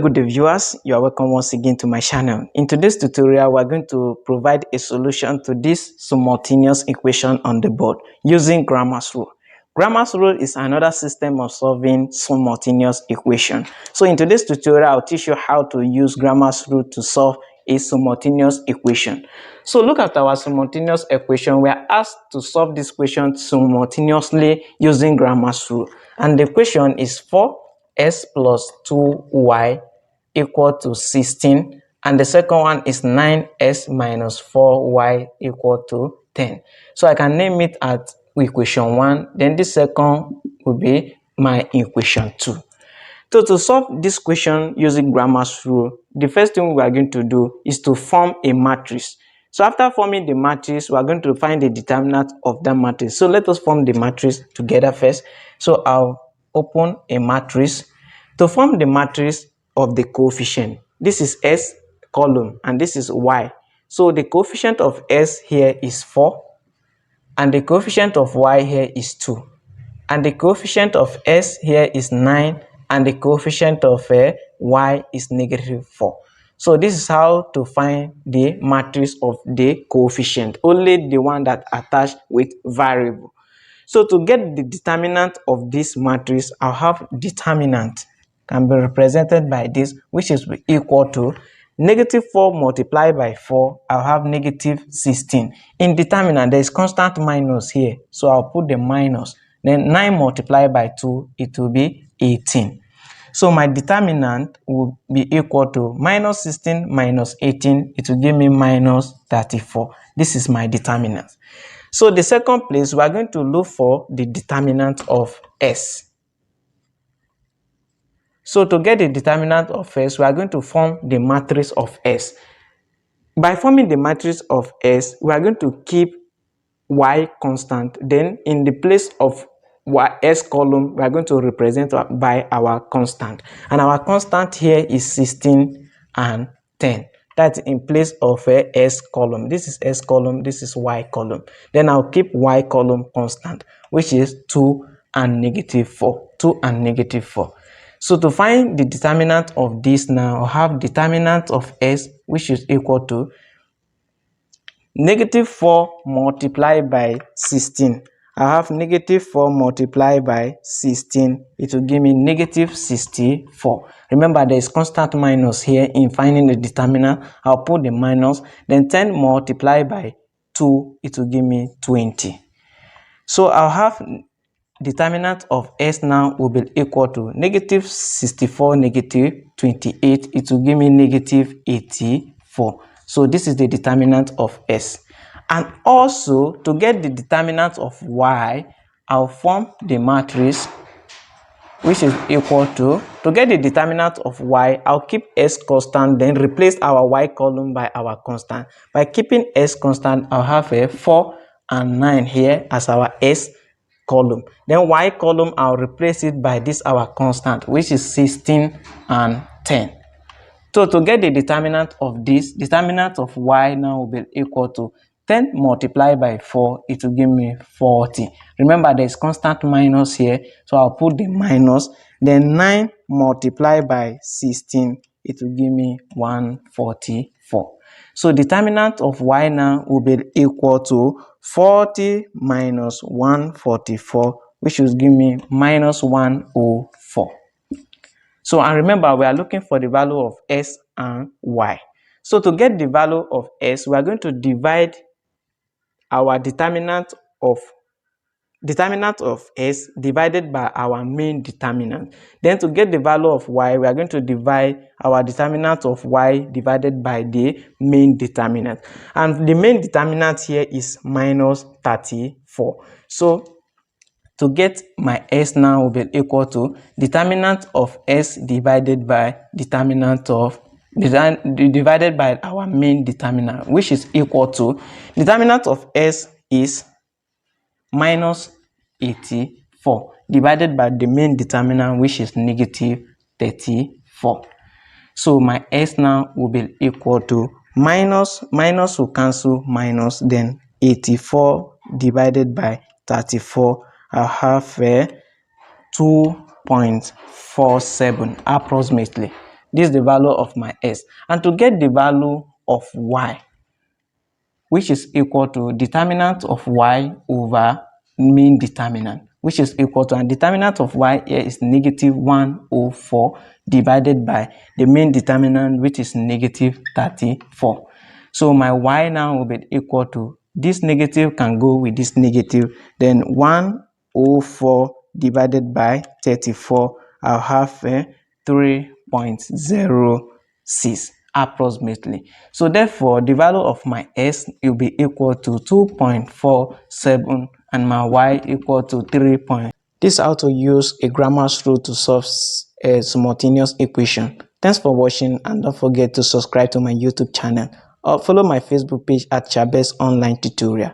good day viewers, you are welcome once again to my channel. In today's tutorial, we are going to provide a solution to this simultaneous equation on the board using Crammers rule. Crammers rule is another system of solving simultaneous equation. So in today's tutorial, I'll teach you how to use Crammers rule to solve a simultaneous equation. So look at our simultaneous equation. We are asked to solve this equation simultaneously using Crammers rule. And the equation is 4x plus 2y equal to 16, and the second one is 9x minus 4y equal to 10. So I can name it as equation 1, then this second will be my equation 2. So to solve this question using Crammers rule, the first thing we are going to do is to form a matrix. So after forming the matrix, we are going to find the determinant of that matrix. So let us form the matrix together first. So I'll open a matrix. To form the matrix of the coefficient, this is S column and this is Y. So the coefficient of S here is 4 and the coefficient of Y here is 2. And the coefficient of S here is 9 and the coefficient of Y is negative 4. So this is how to find the matrix of the coefficient, only the one that attached with variable. So to get the determinant of this matrix, I'll have determinant can be represented by this, which is equal to negative 4 multiplied by 4, I'll have negative 16. In determinant, there is constant minus here, so I'll put the minus. Then 9 multiplied by 2, it will be 18. So my determinant will be equal to minus 16 minus 18, it will give me minus 34. This is my determinant. So the second place, we are going to look for the determinant of S. So to get the determinant of S, we are going to form the matrix of S. By forming the matrix of S, we are going to keep Y constant. Then in the place of S column, we are going to represent by our constant. And our constant here is 16 and 10. That's in place of S column. This is S column, this is Y column. Then I'll keep Y column constant, which is 2 and negative 4. 2 and negative 4. So to find the determinant of this now, I'll have determinant of S, which is equal to negative 4 multiplied by 16. I have negative 4 multiplied by 16. It will give me negative 64. Remember, there is constant minus here in finding the determinant. I'll put the minus. Then 10 multiplied by 2, it will give me 20. So I'll have determinant of S now will be equal to negative 64 negative 28. It will give me negative 84. So this is the determinant of S. And also to get the determinant of Y, I'll form the matrix which is equal to get the determinant of Y, I'll keep S constant, then replace our Y column by our constant. By keeping S constant, I'll have a 4 and 9 here as our S column. Then Y column, I'll replace it by this our constant, which is 16 and 10. So to get the determinant of this, determinant of Y now will be equal to 10 multiplied by 4, it will give me 40. Remember, there is constant minus here, so I'll put the minus. Then 9 multiplied by 16, it will give me 144. So determinant of Y now will be equal to 40 minus 144, which will give me minus 104. So, and remember, we are looking for the value of S and Y. So to get the value of S, we are going to divide our determinant of S divided by our main determinant. Then to get the value of Y, we are going to divide our determinant of Y divided by the main determinant. And the main determinant here is minus 34. So to get my S now will be equal to determinant of S divided by determinant of divided by our main determinant, which is equal to determinant of S is minus 84 divided by the main determinant, which is negative 34. So my S now will be equal to minus will cancel minus, then 84 divided by 34. I have 2.47 approximately. This is the value of my s. And to get the value of y, which is equal to determinant of y over mean determinant, which is equal to, and determinant of y here is negative 104 divided by the mean determinant, which is negative 34. So my y now will be equal to, this negative can go with this negative, then 104 divided by 34, I'll have 3.06 approximately. So therefore, the value of my s will be equal to 2.47 and my y equal to 3. This is how to use a Crammers rule to solve a simultaneous equation. Thanks for watching, and don't forget to subscribe to my YouTube channel or follow my Facebook page at Chabez Online Tutorial.